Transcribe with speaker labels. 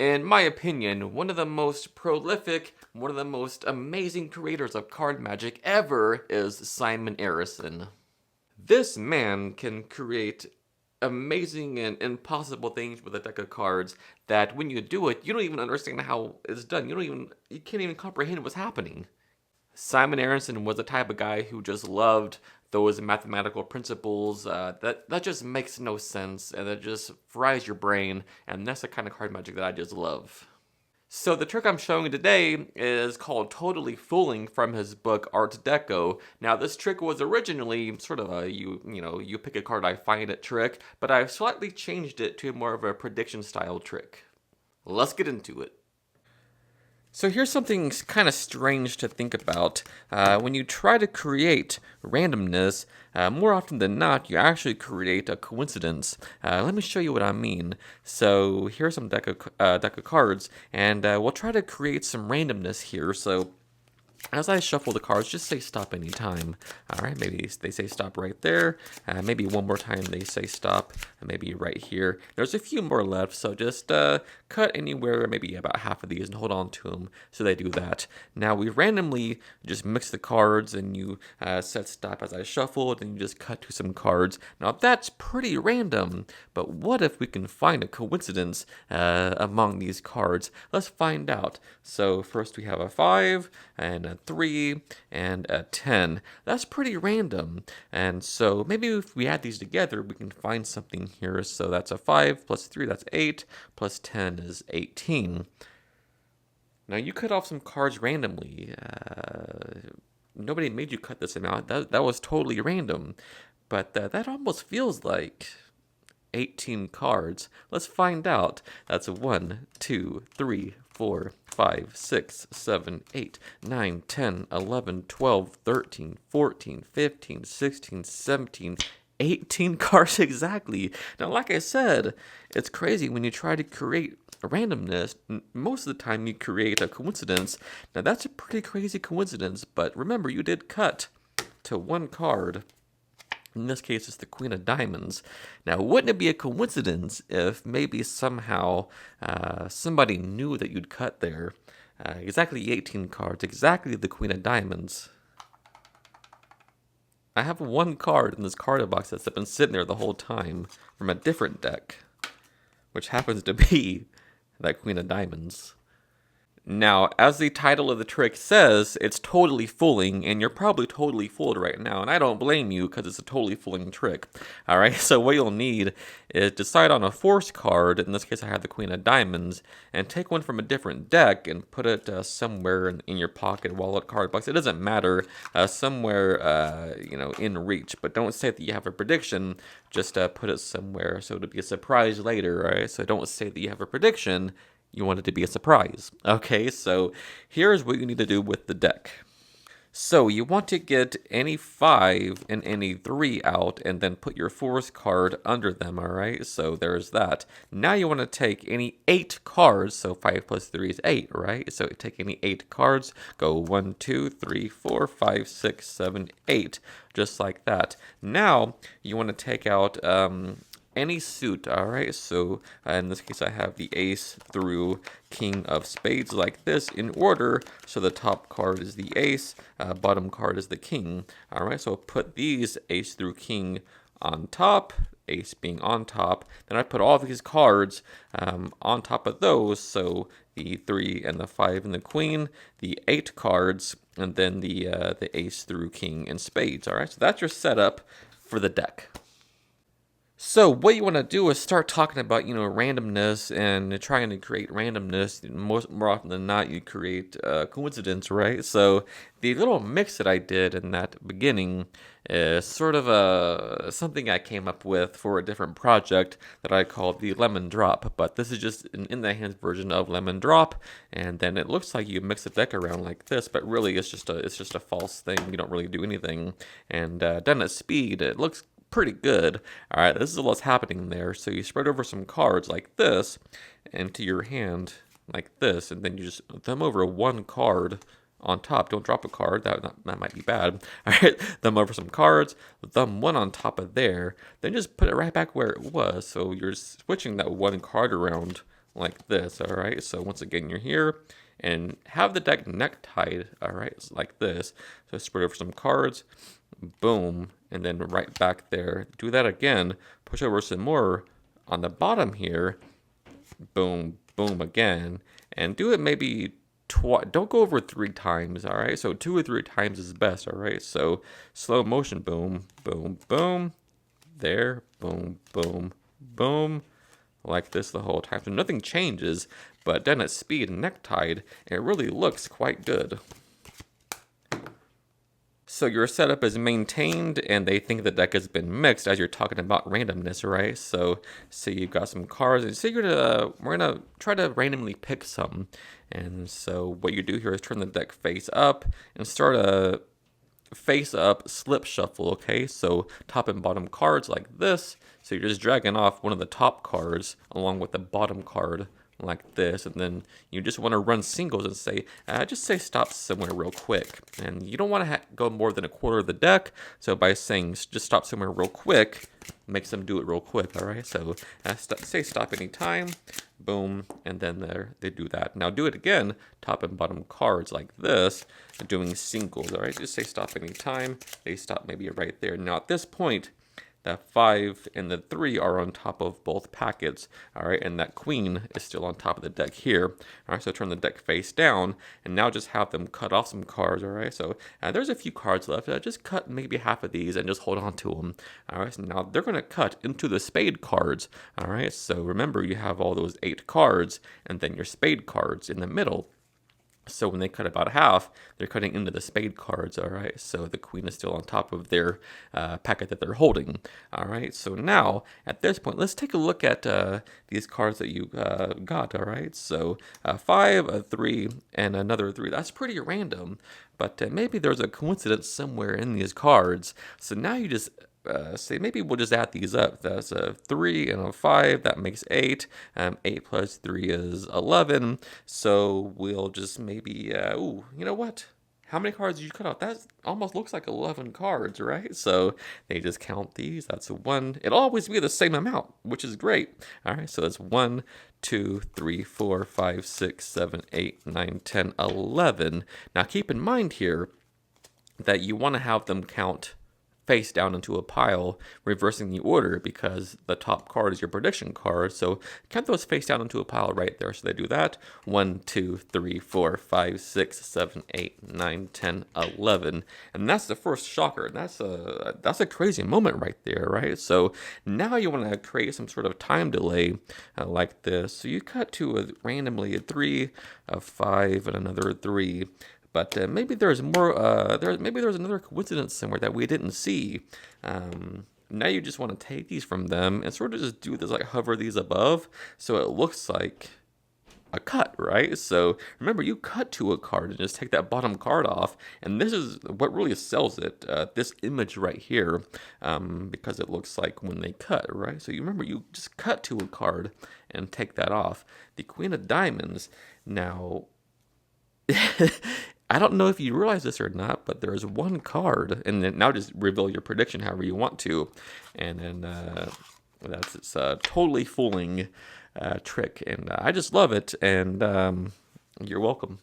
Speaker 1: In my opinion, one of the most prolific, one of the most amazing creators of card magic ever is Simon Arison. This man can create amazing and impossible things with a deck of cards that when you do it, you don't even understand how it's done. You can't even comprehend what's happening. Simon Aronson was the type of guy who just loved those mathematical principles that just makes no sense and that just fries your brain, and that's the kind of card magic that I just love. So the trick I'm showing today is called Totally Fooling from his book Art Deco. Now this trick was originally sort of a you pick a card I find it trick, but I've slightly changed it to more of a prediction style trick. Let's get into it. So here's something kind of strange to think about. When you try to create randomness, more often than not, you actually create a coincidence. Let me show you what I mean. So here's some deck of cards, and we'll try to create some randomness here. So as I shuffle the cards, just say stop anytime. All right, maybe they say stop right there. Maybe one more time they say stop, and maybe right here. There's a few more left, so just cut anywhere, maybe about half of these, and hold on to them so they do that. Now we randomly just mix the cards, and you set stop as I shuffled, and you just cut to some cards. Now that's pretty random, but what if we can find a coincidence among these cards? Let's find out. So first we have a 5, and a 3, and a 10. That's pretty random. And so maybe if we add these together, we can find something here. So that's a 5 plus 3, that's 8, plus 10 is 18. Now you cut off some cards randomly. Nobody made you cut this amount. That was totally random. But that almost feels like 18 cards. Let's find out. That's 1, 2, 3, 4, 5, 6, 7, 8, 9, 10, 11, 12, 13, 14, 15, 16, 17, 18 cards exactly. Now, like I said, it's crazy when you try to create randomness. Most of the time you create a coincidence. Now, that's a pretty crazy coincidence, but remember, you did cut to one card. In this case, it's the Queen of Diamonds. Now, wouldn't it be a coincidence if maybe somehow somebody knew that you'd cut there? Exactly 18 cards, exactly the Queen of Diamonds. I have one card in this card box that's been sitting there the whole time from a different deck, which happens to be that Queen of Diamonds. Now, as the title of the trick says, it's totally fooling, and you're probably totally fooled right now, and I don't blame you because it's a totally fooling trick. Alright, so what you'll need is decide on a force card, in this case I have the Queen of Diamonds, and take one from a different deck and put it somewhere in your pocket, wallet, card box. It doesn't matter, somewhere, in reach, but don't say that you have a prediction, just put it somewhere so it'll be a surprise later, right? So don't say that you have a prediction. You want it to be a surprise. Okay, so here's what you need to do with the deck. So you want to get any 5 and any 3 out and then put your force card under them, all right? So there's that. Now you want to take any 8 cards, so 5 plus 3 is 8, right? So take any 8 cards, go 1, 2, 3, 4, 5, 6, 7, 8, just like that. Now you want to take out any suit, all right? So in this case, I have the ace through king of spades like this in order. So the top card is the ace, bottom card is the king. All right, so put these ace through king on top, ace being on top. Then I put all of these cards on top of those. So the 3 and the 5 and the queen, the 8 cards, and then the ace through king and spades. All right, so that's your setup for the deck. So what you want to do is start talking about, randomness and trying to create randomness. More often than not, you create coincidence, right? So the little mix that I did in that beginning is sort of something I came up with for a different project that I called the Lemon Drop. But this is just an in the hands version of Lemon Drop, and then it looks like you mix the deck around like this, but really it's just a false thing. You don't really do anything, and done at speed, it looks pretty good. All right, this is what's happening there. So you spread over some cards like this into your hand like this, and then you just thumb over one card on top. Don't drop a card. That might be bad. All right, thumb over some cards, thumb one on top of there, then just put it right back where it was. So you're switching that one card around like this, all right? So once again, you're here, and have the deck neck tied, all right, like this. So spread over some cards, boom, and then right back there. Do that again, push over some more on the bottom here, boom, boom again, and do it maybe twice. Don't go over 3 times, all right? So 2 or 3 times is best, all right? So slow motion, boom, boom, boom, there, boom, boom, boom, like this the whole time. So nothing changes, but done at speed and neck tied, it really looks quite good. So your setup is maintained, and they think the deck has been mixed as you're talking about randomness, right? So say you've got some cards, and say we're gonna try to randomly pick some. And so what you do here is turn the deck face up and start a face up slip shuffle, okay? So top and bottom cards like this. So you're just dragging off one of the top cards along with the bottom card like this, and then you just want to run singles and say, just say stop somewhere real quick. And you don't want to go more than a quarter of the deck, so by saying just stop somewhere real quick, makes them do it real quick, all right? So say stop anytime, boom, and then there they do that. Now do it again, top and bottom cards like this, doing singles, all right? Just say stop anytime, they stop maybe right there. Now at this point, that 5 and the 3 are on top of both packets, all right, and that queen is still on top of the deck here. All right, so turn the deck face down, and now just have them cut off some cards, all right? So there's a few cards left. Just cut maybe half of these and just hold on to them, all right? So now they're going to cut into the spade cards, all right? So remember, you have all those 8 cards, and then your spade cards in the middle. So when they cut about half, they're cutting into the spade cards, all right? So the queen is still on top of their packet that they're holding, all right? So now, at this point, let's take a look at these cards that you got, all right? So 5, a 3, and another 3. That's pretty random, but maybe there's a coincidence somewhere in these cards. So now you just say maybe we'll just add these up. That's a 3 and a 5. That makes 8. 8 plus 3 is 11. So we'll just maybe, you know what? How many cards did you cut out? That almost looks like 11 cards, right? So they just count these. That's 1. It'll always be the same amount, which is great. All right, so that's 1, 2, 3, 4, 5, 6, 7, 8, 9, 10, 11. Now keep in mind here that you want to have them count face down into a pile, reversing the order, because the top card is your prediction card. So count those face down into a pile right there. So they do that. 1, 2, 3, 4, 5, 6, 7, 8, 9, 10, 11. And that's the first shocker. That's a crazy moment right there, right? So now you want to create some sort of time delay like this. So you cut to randomly a 3, a 5, and another 3. But maybe there's more. Maybe there's another coincidence somewhere that we didn't see. Now you just want to take these from them and sort of just do this, like hover these above, so it looks like a cut, right? So remember, you cut to a card and just take that bottom card off, and this is what really sells it. This image right here, because it looks like when they cut, right? So you remember, you just cut to a card and take that off. The Queen of Diamonds now. I don't know if you realize this or not, but there is one card, and then now just reveal your prediction however you want to, and then it's a totally fooling trick, and I just love it, and you're welcome.